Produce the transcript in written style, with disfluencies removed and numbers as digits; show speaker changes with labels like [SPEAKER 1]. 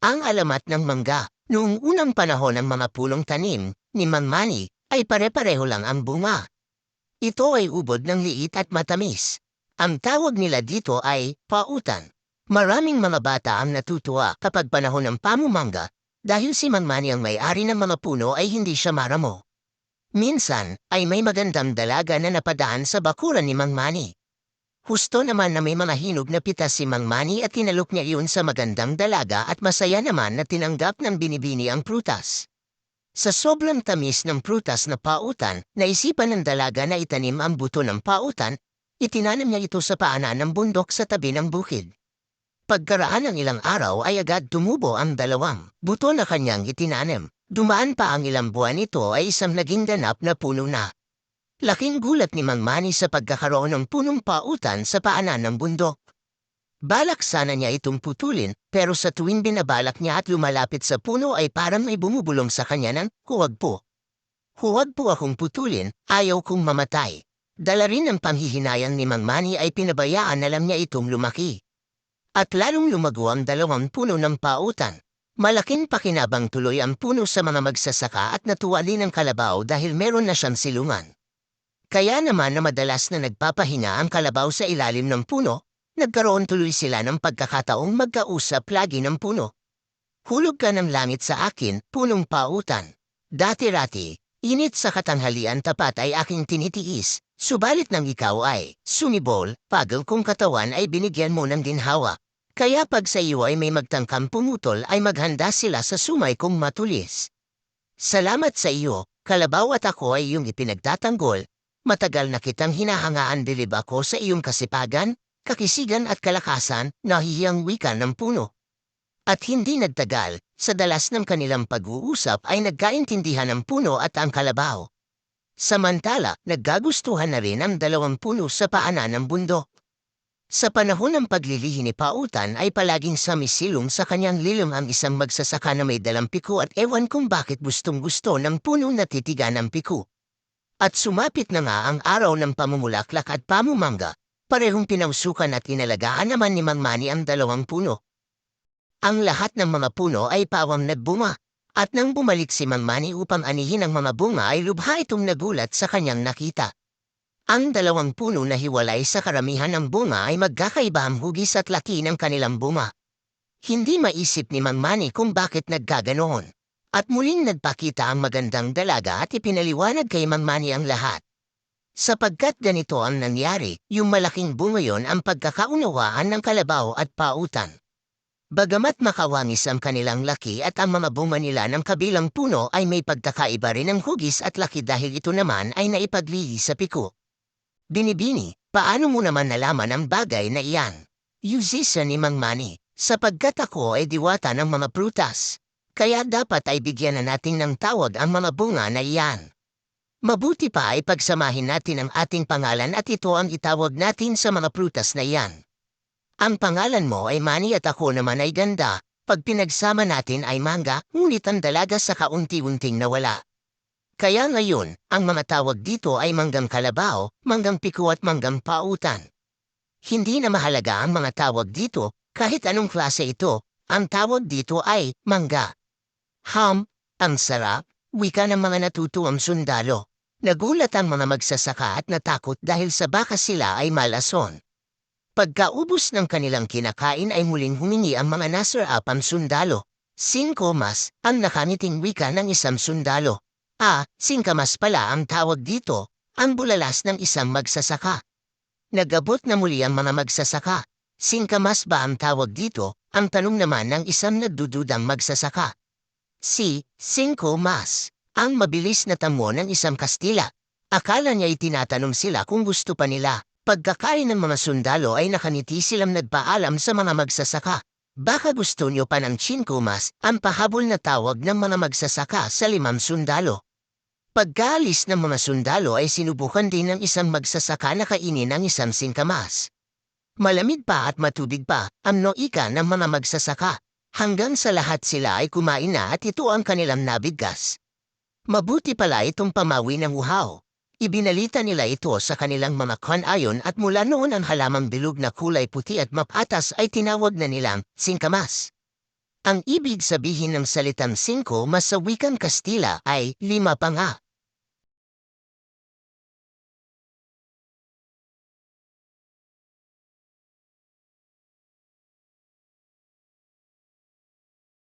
[SPEAKER 1] Ang alamat ng mangga. Noong unang panahon ng mga pulong tanim ni Mang Manny ay pare-pareho lang ang bunga. Ito ay ubod ng liit at matamis. Ang tawag nila dito ay pautan. Maraming mga bata ang natutuwa kapag panahon ng pamumangga dahil si Mang Manny ang may-ari ng mga puno ay hindi siya maramo. Minsan ay may magandang dalaga na napadaan sa bakuran ni Mang Manny. Husto naman na may mga hinog na pitas si Mang Manny at tinalok niya iyon sa magandang dalaga at masaya naman na tinanggap ng binibini ang prutas. Sa sobrang tamis ng prutas na pautan, naisipan ng dalaga na itanim ang buto ng pautan, itinanim niya ito sa paanan ng bundok sa tabi ng bukid. Pagkaraan ng ilang araw ay agad tumubo ang dalawang buto na kanyang itinanim. Dumaan pa ang ilang buwan ito ay isang naging ganap na puno na. Laking gulat ni Mang Manny sa pagkakaroon ng punong pautan sa paanan ng bundok. Balak sana niya itong putulin, pero sa tuwing binabalak niya at lumalapit sa puno ay parang may bumubulong sa kanya ng, "Huwag po. Huwag po akong putulin, ayaw kong mamatay." Dala rin ng panghihinayang ni Mang Manny ay pinabayaan na lang niya itong lumaki. At lalong lumago ang dalawang puno ng pautan. Malaking pakinabang tuloy ang puno sa mga magsasaka at natuwa din ang kalabaw dahil meron na siyang silungan. Kaya naman na madalas na nagpapahinga ang kalabaw sa ilalim ng puno, nagkaroon tuloy sila ng pagkakataong magkausap lagi ng puno. "Hulog ka ng langit sa akin, punong pautan. Dati-rati, init sa katanghalian tapat ay aking tinitiis, subalit nang ikaw ay sumibol, pagod kong katawan ay binigyan mo ng ginhawa. Kaya pag sa iyo ay may magtangkang pumutol ay maghanda sila sa sumay kong matulis. Salamat sa iyo, kalabaw at ako ay iyong ipinagtatanggol. Matagal na kitang hinahangaan bilib ako sa iyong kasipagan, kakisigan at kalakasan, nahihiyang wika ng puno." At hindi nagtagal, sa dalas ng kanilang pag-uusap ay nagkaintindihan ang puno at ang kalabaw. Samantala, nagkagustuhan na rin ang dalawang puno sa paanan ng bundok. Sa panahon ng paglilihi ni Pautan ay palaging samisilong sa kanyang lilim ang isang magsasaka na may dalang piku at ewan kung bakit gustong-gusto ng puno na titigan ang piku. At sumapit na nga ang araw ng pamumulaklak at pamumangga, parehong pinausukan at inalagaan naman ni Mang Manny ang dalawang puno. Ang lahat ng mga puno ay pawang nagbunga, at nang bumalik si Mang Manny upang anihin ang mga bunga ay lubha itong nagulat sa kanyang nakita. Ang dalawang puno na hiwalay sa karamihan ng bunga ay magkakaiba ang hugis at laki ng kanilang bunga. Hindi maisip ni Mang Manny kung bakit nagkaganoon. At muling nagpakita ang magandang dalaga at ipinaliwanag kay Mang Manny ang lahat. Sapagkat ganito ang nangyari, yung malaking bunga yon ang pagkakaunawaan ng kalabaw at pautan. Bagamat makawangis ang kanilang laki at ang mga bunga nila ng kabilang puno ay may pagkakaiba rin ng hugis at laki dahil ito naman ay naipaglili sa piko. "Binibini, paano mo naman nalaman ang bagay na iyan?" Yusisa ni Mang Manny, "Sapagkat ako ay diwata ng mga prutas. Kaya dapat ay bigyan na natin ng tawag ang mga bunga na iyan. Mabuti pa ay pagsamahin natin ang ating pangalan at ito ang itawag natin sa mga prutas na iyan. Ang pangalan mo ay Manny at ako naman ay ganda. Pag pinagsama natin ay mangga, ngunit ang dalaga sa kaunti-unting nawala. Kaya ngayon, ang mga tawag dito ay manggang kalabaw, manggang piku at manggang pautan. Hindi na mahalaga ang mga tawag dito, kahit anong klase ito, ang tawag dito ay mangga." Ang sarap, wika ng mga natutuwang sundalo. Nagulat ang mga magsasaka at natakot dahil sa baka sila ay malason. Pagkaubos ng kanilang kinakain ay muling humingi ang mga nasarapang sundalo. "Singkamas," ang nakangiting wika ng isang sundalo. Singkamas pala ang tawag dito, ang bulalas ng isang magsasaka. Nagabot na muli ang mga magsasaka. "Singkamas ba ang tawag dito?" ang tanong naman ng isang nagdududang magsasaka. Cinco mas, ang mabilis na tamo ng isang Kastila. Akala niya itinatanong sila kung gusto pa nila. Pagkakain ng mga sundalo ay nakaniti silang nagpaalam sa mga magsasaka. "Baka gusto niyo pa ng cinco mas," ang pahabol na tawag ng mga magsasaka sa 5 sundalo. Pagkaalis ng mga sundalo ay sinubukan din ng isang magsasaka na kainin ang isang singkamas. Malamig pa at matubig pa ang noika ng mga magsasaka. Hanggang sa lahat sila ay kumain na at ito ang kanilang nabigkas. Mabuti pala itong pamawi ng uhaw. Ibinalita nila ito sa kanilang mga kanayon at mula noon ang halamang bilog na kulay puti at mapatas ay tinawag na nilang singkamas. Ang ibig sabihin ng salitang 5 mas sa wikang Kastila ay 5 pa nga.